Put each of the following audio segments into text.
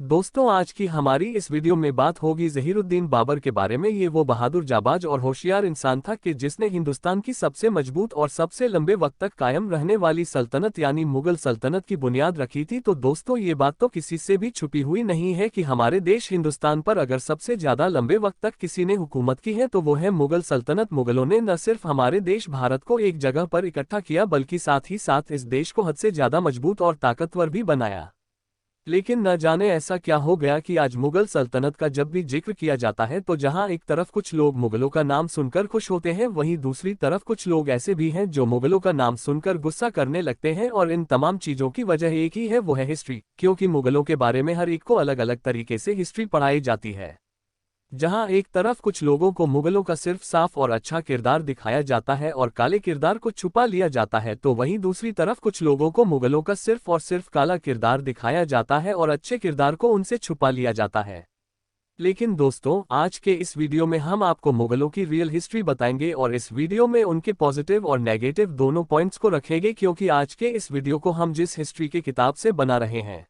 दोस्तों, आज की हमारी इस वीडियो में बात होगी ज़हीरुद्दीन बाबर के बारे में। ये वो बहादुर जाबाज और होशियार इंसान था कि जिसने हिंदुस्तान की सबसे मजबूत और सबसे लंबे वक्त तक कायम रहने वाली सल्तनत यानी मुगल सल्तनत की बुनियाद रखी थी। तो दोस्तों, ये बात तो किसी से भी छुपी हुई नहीं है कि हमारे देश हिंदुस्तान पर अगर सबसे ज्यादा लंबे वक्त तक किसी ने हुकूमत की है तो वो है मुगल सल्तनत। मुगलों ने न सिर्फ हमारे देश भारत को एक जगह पर इकट्ठा किया बल्कि साथ ही साथ इस देश को हद से ज्यादा मजबूत और ताकतवर भी बनाया। लेकिन न जाने ऐसा क्या हो गया कि आज मुगल सल्तनत का जब भी जिक्र किया जाता है तो जहां एक तरफ कुछ लोग मुगलों का नाम सुनकर खुश होते हैं, वहीं दूसरी तरफ कुछ लोग ऐसे भी हैं जो मुगलों का नाम सुनकर गुस्सा करने लगते हैं। और इन तमाम चीजों की वजह एक ही है, वो है हिस्ट्री। क्योंकि मुगलों के बारे में हर एक को अलग अलग तरीके से हिस्ट्री पढ़ाई जाती है। जहां एक तरफ कुछ लोगों को मुगलों का सिर्फ साफ और अच्छा किरदार दिखाया जाता है और काले किरदार को छुपा लिया जाता है, तो वहीं दूसरी तरफ कुछ लोगों को मुगलों का सिर्फ और सिर्फ काला किरदार दिखाया जाता है और अच्छे किरदार को उनसे छुपा लिया जाता है। लेकिन दोस्तों, आज के इस वीडियो में हम आपको मुगलों की रियल हिस्ट्री बताएंगे और इस वीडियो में उनके पॉजिटिव और नेगेटिव दोनों पॉइंट्स को रखेंगे, क्योंकि आज के इस वीडियो को हम जिस हिस्ट्री की किताब से बना रहे हैं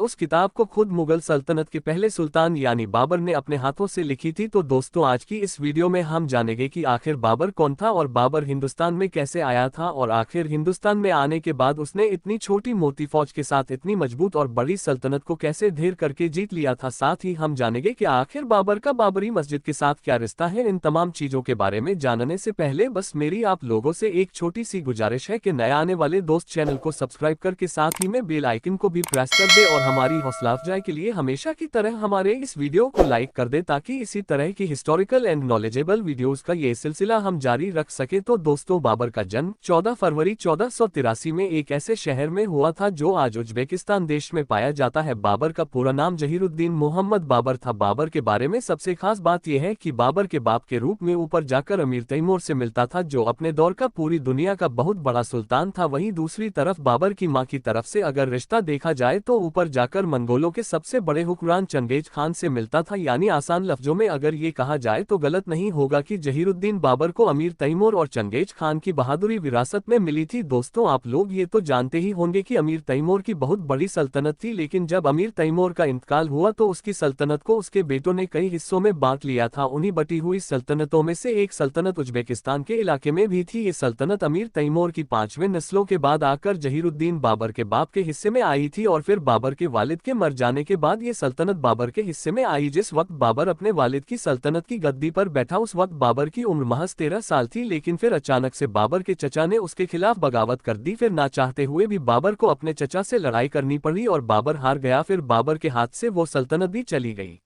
उस किताब को खुद मुगल सल्तनत के पहले सुल्तान यानी बाबर ने अपने हाथों से लिखी थी। तो दोस्तों, आज की इस वीडियो में हम जानेंगे कि आखिर बाबर कौन था और बाबर हिंदुस्तान में कैसे आया था और आखिर हिंदुस्तान में आने के बाद उसने इतनी छोटी मोटी फौज के साथ इतनी मजबूत और बड़ी सल्तनत को कैसे ढेर करके जीत लिया था। साथ ही हम जानेंगे कि आखिर बाबर का बाबरी मस्जिद के साथ क्या रिश्ता है। इन तमाम चीजों के बारे में जानने से पहले बस मेरी आप लोगों से एक छोटी सी गुजारिश है कि नए आने वाले दोस्त चैनल को सब्सक्राइब करके साथ ही में बेल आइकन को भी प्रेस कर दे और हमारी हौसला अफजाई के लिए हमेशा की तरह हमारे इस वीडियो को लाइक कर दे, ताकि इसी तरह की हिस्टोरिकल एंड नॉलेजेबल वीडियोस का ये सिलसिला हम जारी रख सके। तो दोस्तों, बाबर का जन्म 14 फरवरी 1483 में एक ऐसे शहर में हुआ था जो आज उज्बेकिस्तान देश में पाया जाता है। बाबर का पूरा नाम ज़हीरुद्दीन मोहम्मद बाबर था। बाबर के बारे में सबसे खास बात यह है कि बाबर के बाप के रूप में ऊपर जाकर अमीर तैमूर से मिलता था, जो अपने दौर का पूरी दुनिया का बहुत बड़ा सुल्तान था। वहीं दूसरी तरफ बाबर की मां की तरफ से अगर रिश्ता देखा जाए तो ऊपर जाकर मंगोलों के सबसे बड़े हुक्मरान चंगेज खान से मिलता था। यानी आसान लफ्जों में अगर ये कहा जाए तो गलत नहीं होगा कि ज़हीरुद्दीन बाबर को अमीर तैमूर और चंगेज खान की बहादुरी विरासत में मिली थी। दोस्तों, आप लोग ये तो जानते ही होंगे कि अमीर तैमूर की बहुत बड़ी सल्तनत थी, लेकिन जब अमीर तैमूर का इंतकाल हुआ तो उसकी सल्तनत को उसके बेटों ने कई हिस्सों में बांट लिया था। उन्हीं बटी हुई सल्तनतों में से एक सल्तनत उज्बेकिस्तान के इलाके में भी थी। ये सल्तनत अमीर तैमूर की 5वें नस्लों के बाद आकर ज़हीरुद्दीन बाबर के बाप के हिस्से में आई थी और फिर बाबर के वालिद के मर जाने के बाद ये सल्तनत बाबर के हिस्से में आई। जिस वक्त बाबर अपने वालिद की सल्तनत की गद्दी पर बैठा उस वक्त बाबर की उम्र महज 13 साल थी, लेकिन फिर अचानक से बाबर के चचा ने उसके खिलाफ बगावत कर दी। फिर ना चाहते हुए भी बाबर को अपने चचा से लड़ाई करनी पड़ी और बाबर हार गया। फिर बाबर के हाथ से वो सल्तनत भी चली गई।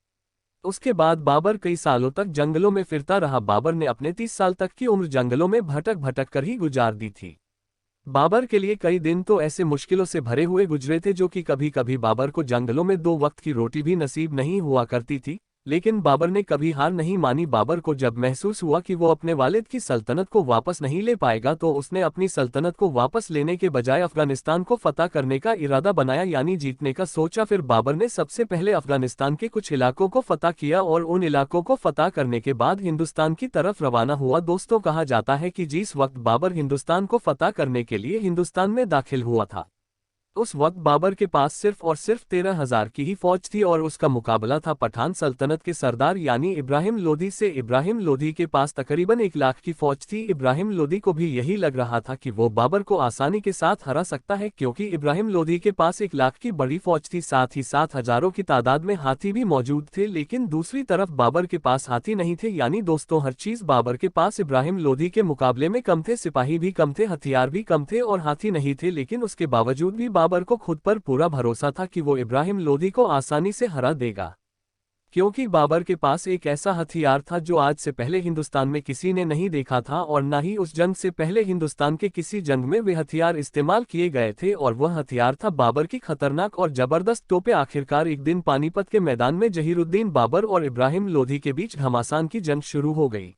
उसके बाद बाबर कई सालों तक जंगलों में फिरता रहा। बाबर ने अपने 30 साल तक की उम्र जंगलों में भटक भटक कर ही गुजार दी थी। बाबर के लिए कई दिन तो ऐसे मुश्किलों से भरे हुए गुजरे थे जो कि कभी कभी बाबर को जंगलों में 2 वक्त की रोटी भी नसीब नहीं हुआ करती थी। लेकिन बाबर ने कभी हार नहीं मानी। बाबर को जब महसूस हुआ कि वो अपने वालिद की सल्तनत को वापस नहीं ले पाएगा तो उसने अपनी सल्तनत को वापस लेने के बजाय अफगानिस्तान को फतह करने का इरादा बनाया, यानी जीतने का सोचा। फिर बाबर ने सबसे पहले अफगानिस्तान के कुछ इलाकों को फतह किया और उन इलाकों को फतह करने के बाद हिंदुस्तान की तरफ रवाना हुआ। दोस्तों, कहा जाता है कि जिस वक्त बाबर हिंदुस्तान को फतह करने के लिए हिंदुस्तान में दाखिल हुआ था उस वक्त बाबर के पास सिर्फ और सिर्फ 13,000 की ही फौज थी और उसका मुकाबला था पठान सल्तनत के सरदार यानी इब्राहिम लोदी से। इब्राहिम लोदी के पास तकरीबन 1 लाख की फौज थी। इब्राहिम लोदी को भी यही लग रहा था कि वो बाबर को आसानी के साथ हरा सकता है, क्योंकि इब्राहिम लोदी के पास 1 लाख की बड़ी फौज थी, साथ ही साथ हजारों की तादाद में हाथी भी मौजूद थे। लेकिन दूसरी तरफ बाबर के पास हाथी नहीं थे। यानी दोस्तों, हर चीज बाबर के पास इब्राहिम लोदी के मुकाबले में कम थे। सिपाही भी कम थे, हथियार भी कम थे और हाथी नहीं थे। लेकिन उसके बावजूद भी बाबर को खुद पर पूरा भरोसा था कि वो इब्राहिम लोदी को आसानी से हरा देगा, क्योंकि बाबर के पास एक ऐसा हथियार था जो आज से पहले हिंदुस्तान में किसी ने नहीं देखा था और न ही उस जंग से पहले हिंदुस्तान के किसी जंग में वे हथियार इस्तेमाल किए गए थे। और वह हथियार था बाबर की खतरनाक और जबरदस्त तोपें। आखिरकार एक दिन पानीपत के मैदान में ज़हीरुद्दीन बाबर और इब्राहिम लोदी के बीच घमासान की जंग शुरू हो गई।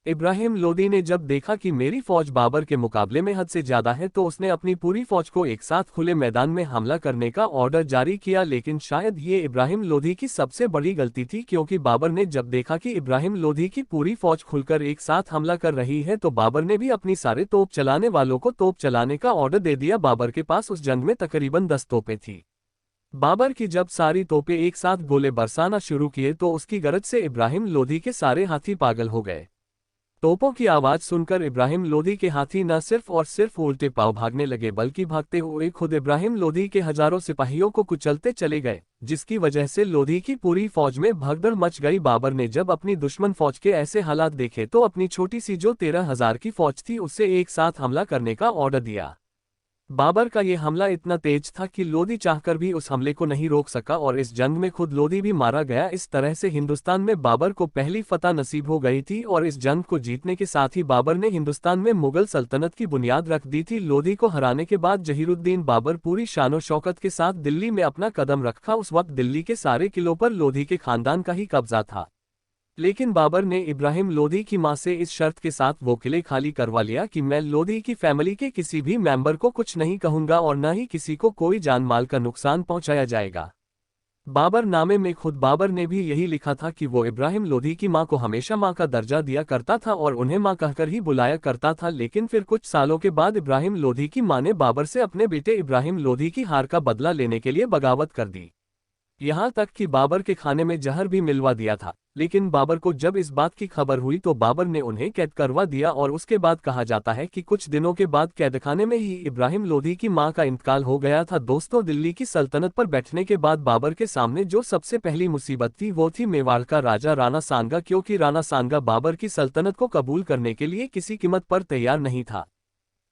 इब्राहिम लोदी ने जब देखा कि मेरी फौज बाबर के मुकाबले में हद से ज्यादा है तो उसने अपनी पूरी फौज को एक साथ खुले मैदान में हमला करने का ऑर्डर जारी किया। लेकिन शायद ये इब्राहिम लोदी की सबसे बड़ी गलती थी, क्योंकि बाबर ने जब देखा कि इब्राहिम लोदी की पूरी फौज खुलकर एक साथ हमला कर रही है तो बाबर ने भी अपनी सारे तोप चलाने वालों को तोप चलाने का ऑर्डर दे दिया। बाबर के पास उस जंग में तकरीबन 10 तोपें थी। बाबर की जब सारी तोपें एक साथ गोले बरसाना शुरू किए तो उसकी गरज से इब्राहिम लोधी के सारे हाथी पागल हो गए। तोपों की आवाज सुनकर इब्राहिम लोधी के हाथी न सिर्फ और सिर्फ उल्टे पांव भागने लगे बल्कि भागते हुए खुद इब्राहिम लोधी के हजारों सिपाहियों को कुचलते चले गए, जिसकी वजह से लोधी की पूरी फौज में भगदड़ मच गई। बाबर ने जब अपनी दुश्मन फौज के ऐसे हालात देखे तो अपनी छोटी सी जो 13,000 की फौज थी उससे एक साथ हमला करने का ऑर्डर दिया। बाबर का ये हमला इतना तेज था कि लोधी चाहकर भी उस हमले को नहीं रोक सका और इस जंग में खुद लोधी भी मारा गया। इस तरह से हिंदुस्तान में बाबर को पहली फतह नसीब हो गई थी और इस जंग को जीतने के साथ ही बाबर ने हिंदुस्तान में मुगल सल्तनत की बुनियाद रख दी थी। लोधी को हराने के बाद जहीरुद्दीन बाबर पूरी शानो शौकत के साथ दिल्ली में अपना कदम रखा। उस वक्त दिल्ली के सारे किलों पर लोधी के खानदान का ही कब्जा था, लेकिन बाबर ने इब्राहिम लोधी की मां से इस शर्त के साथ वो किले खाली करवा लिया कि मैं लोधी की फैमिली के किसी भी मेंबर को कुछ नहीं कहूंगा और न ही किसी को कोई जान माल का नुकसान पहुंचाया जाएगा। बाबर नामे में खुद बाबर ने भी यही लिखा था कि वो इब्राहिम लोधी की मां को हमेशा मां का दर्जा दिया करता था और उन्हें मां कहकर ही बुलाया करता था। लेकिन फिर कुछ सालों के बाद इब्राहिम लोधी की मां ने बाबर से अपने बेटे इब्राहिम लोधी की हार का बदला लेने के लिए बगावत कर दी, यहाँ तक कि बाबर के खाने में जहर भी मिलवा दिया था। लेकिन बाबर को जब इस बात की खबर हुई तो बाबर ने उन्हें कैद करवा दिया और उसके बाद कहा जाता है कि कुछ दिनों के बाद कैदखाने में ही इब्राहिम लोधी की मां का इंतकाल हो गया था। दोस्तों, दिल्ली की सल्तनत पर बैठने के बाद बाबर के सामने जो सबसे पहली मुसीबत थी वो थी मेवाड़ का राजा राणा सांगा, क्योंकि राणा सांगा बाबर की सल्तनत को कबूल करने के लिए किसी कीमत पर तैयार नहीं था।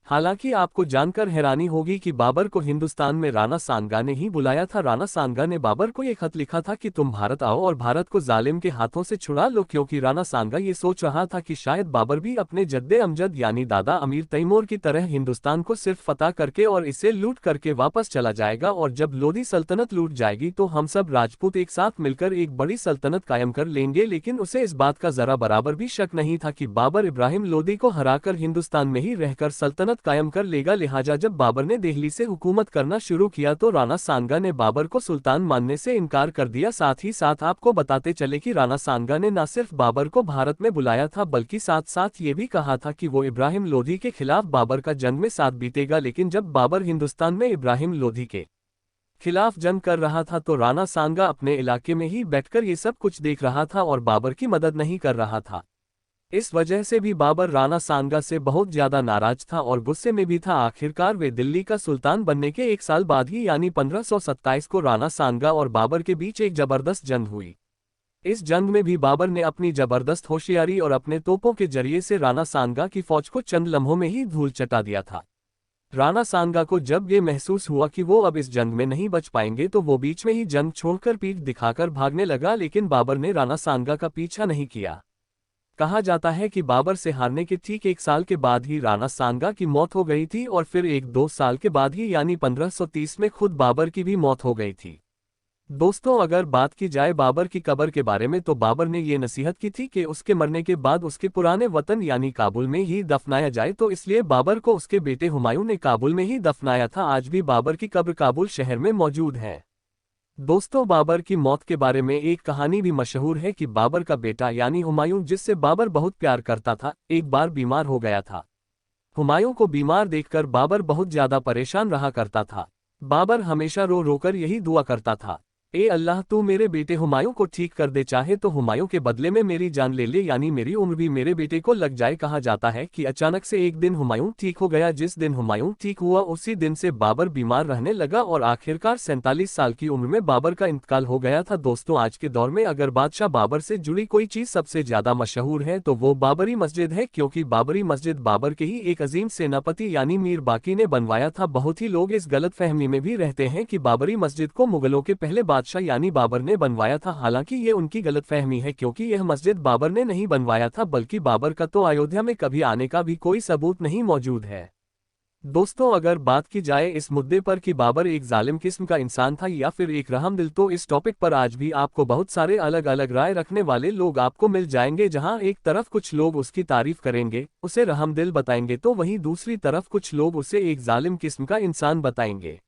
हालांकि आपको जानकर हैरानी होगी कि बाबर को हिंदुस्तान में राणा सांगा ने ही बुलाया था। राणा सांगा ने बाबर को ये खत लिखा था कि तुम भारत आओ और भारत को जालिम के हाथों से छुड़ा लो, क्योंकि राणा सांगा ये सोच रहा था कि शायद बाबर भी अपने जद्दे अमजद यानी दादा अमीर तैमूर की तरह हिंदुस्तान को सिर्फ फतह करके और इसे लूट करके वापस चला जाएगा और जब लोधी सल्तनत लूट जाएगी तो हम सब राजपूत एक साथ मिलकर एक बड़ी सल्तनत कायम कर लेंगे। लेकिन उसे इस बात का जरा बराबर भी शक नहीं था कि बाबर इब्राहिम लोधी को हराकर हिंदुस्तान में ही रहकर सल्तनत कायम कर लेगा। लिहाजा जब बाबर ने दिल्ली से हुकूमत करना शुरू किया तो राणा सांगा ने बाबर को सुल्तान मानने से इनकार कर दिया। साथ ही साथ आपको बताते चले कि राणा सांगा ने न सिर्फ बाबर को भारत में बुलाया था बल्कि साथ साथ ये भी कहा था कि वो इब्राहिम लोधी के खिलाफ बाबर का जंग में साथ बीतेगा। लेकिन जब बाबर हिंदुस्तान में इब्राहिम लोधी के खिलाफ जंग कर रहा था तो राणा सांगा अपने इलाके में ही बैठकर ये सब कुछ देख रहा था और बाबर की मदद नहीं कर रहा था। इस वजह से भी बाबर राणा सांगा से बहुत ज्यादा नाराज था और गुस्से में भी था। आखिरकार वे दिल्ली का सुल्तान बनने के एक साल बाद ही यानी 1527 को राणा सांगा और बाबर के बीच एक जबरदस्त जंग हुई। इस जंग में भी बाबर ने अपनी जबरदस्त होशियारी और अपने तोपों के जरिए से राणा सांगा की फौज को चंद लम्हों में ही धूल चटा दिया था। राणा सांगा को जब ये महसूस हुआ कि वो अब इस जंग में नहीं बच पाएंगे तो वो बीच में ही जंग छोड़कर पीठ दिखाकर भागने लगा, लेकिन बाबर ने राणा सांगा का पीछा नहीं किया। कहा जाता है कि बाबर से हारने के ठीक एक साल के बाद ही राणा सांगा की मौत हो गई थी और फिर 1-2 साल के बाद ही यानी 1530 में खुद बाबर की भी मौत हो गई थी। दोस्तों, अगर बात की जाए बाबर की कब्र के बारे में तो बाबर ने ये नसीहत की थी कि उसके मरने के बाद उसके पुराने वतन यानी काबुल में ही दफनाया जाए, तो इसलिए बाबर को उसके बेटे हुमायूं ने काबुल में ही दफनाया था। आज भी बाबर की कब्र काबुल शहर में मौजूद है। दोस्तों, बाबर की मौत के बारे में एक कहानी भी मशहूर है कि बाबर का बेटा यानी हुमायूं, जिससे बाबर बहुत प्यार करता था, एक बार बीमार हो गया था। हुमायूं को बीमार देखकर बाबर बहुत ज्यादा परेशान रहा करता था। बाबर हमेशा रो रोकर यही दुआ करता था, ए अल्लाह, तू मेरे बेटे हुमायूं को ठीक कर दे, चाहे तो हुमायूं के बदले में मेरी जान ले ले, यानी मेरी उम्र भी मेरे बेटे को लग जाए। कहा जाता है कि अचानक से एक दिन हुमायूं ठीक हो गया। जिस दिन हुमायूं ठीक हुआ उसी दिन से बाबर बीमार रहने लगा और आखिरकार 47 साल की उम्र में बाबर का इंतकाल हो गया था। दोस्तों, आज के दौर में अगर बादशाह बाबर से जुड़ी कोई चीज सबसे ज्यादा मशहूर है तो वो बाबरी मस्जिद है, क्योंकि बाबरी मस्जिद बाबर के ही एक अजीम सेनापति यानी मीर बाकी ने बनवाया था। बहुत ही लोग इस गलत फहमी में भी रहते हैं कि बाबरी मस्जिद को मुगलों के पहले बादशाह यानी बाबर ने बनवाया था। हालांकि ये उनकी गलतफहमी है, क्योंकि यह मस्जिद बाबर ने नहीं बनवाया था बल्कि बाबर का तो अयोध्या में कभी आने का भी कोई सबूत नहीं मौजूद है। दोस्तों, अगर बात की जाए इस मुद्दे पर कि बाबर एक जालिम किस्म का इंसान था या फिर एक रहमदिल, तो इस टॉपिक पर आज भी आपको बहुत सारे अलग अलग राय रखने वाले लोग आपको मिल जाएंगे। जहां एक तरफ कुछ लोग उसकी तारीफ करेंगे, उसे रहमदिल बताएंगे, तो वहीं दूसरी तरफ कुछ लोग उसे एक जालिम किस्म का इंसान बताएंगे।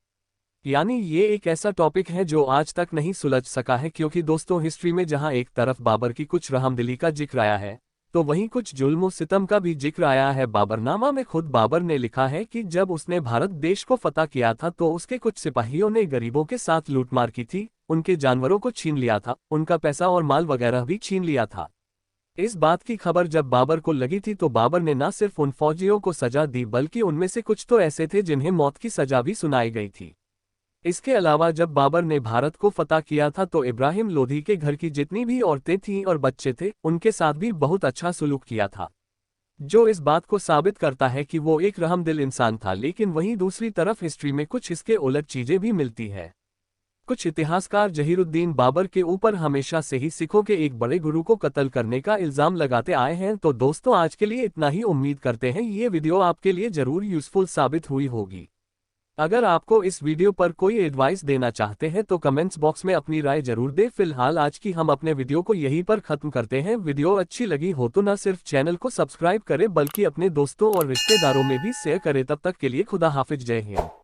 यानी ये एक ऐसा टॉपिक है जो आज तक नहीं सुलझ सका है, क्योंकि दोस्तों हिस्ट्री में जहां एक तरफ बाबर की कुछ रहमदिली का जिक्र आया है, तो वहीं कुछ जुल्म सितम का भी जिक्र आया है। बाबरनामा में खुद बाबर ने लिखा है कि जब उसने भारत देश को फतह किया था तो उसके कुछ सिपाहियों ने गरीबों के साथ लूटमार की थी, उनके जानवरों को छीन लिया था, उनका पैसा और माल वगैरह भी छीन लिया था। इस बात की खबर जब बाबर को लगी थी तो बाबर ने न सिर्फ उन फौजियों को सजा दी बल्कि उनमें से कुछ तो ऐसे थे जिन्हें मौत की सजा भी सुनाई गई थी। इसके अलावा जब बाबर ने भारत को फतह किया था तो इब्राहिम लोधी के घर की जितनी भी औरतें थीं और बच्चे थे उनके साथ भी बहुत अच्छा सलूक किया था, जो इस बात को साबित करता है कि वो एक रहमदिल इंसान था। लेकिन वहीं दूसरी तरफ हिस्ट्री में कुछ इसके उलट चीजें भी मिलती है। कुछ इतिहासकार जहीरुद्दीन बाबर के ऊपर हमेशा से ही सिखों के एक बड़े गुरु को कत्ल करने का इल्जाम लगाते आए हैं। तो दोस्तों आज के लिए इतना ही। उम्मीद करते हैं ये वीडियो आपके लिए जरूर यूजफुल साबित हुई होगी। अगर आपको इस वीडियो पर कोई एडवाइस देना चाहते हैं तो कमेंट्स बॉक्स में अपनी राय जरूर दें। फिलहाल आज की हम अपने वीडियो को यहीं पर खत्म करते हैं। वीडियो अच्छी लगी हो तो न सिर्फ चैनल को सब्सक्राइब करें बल्कि अपने दोस्तों और रिश्तेदारों में भी शेयर करें। तब तक के लिए खुदा हाफिज, जय हिंद।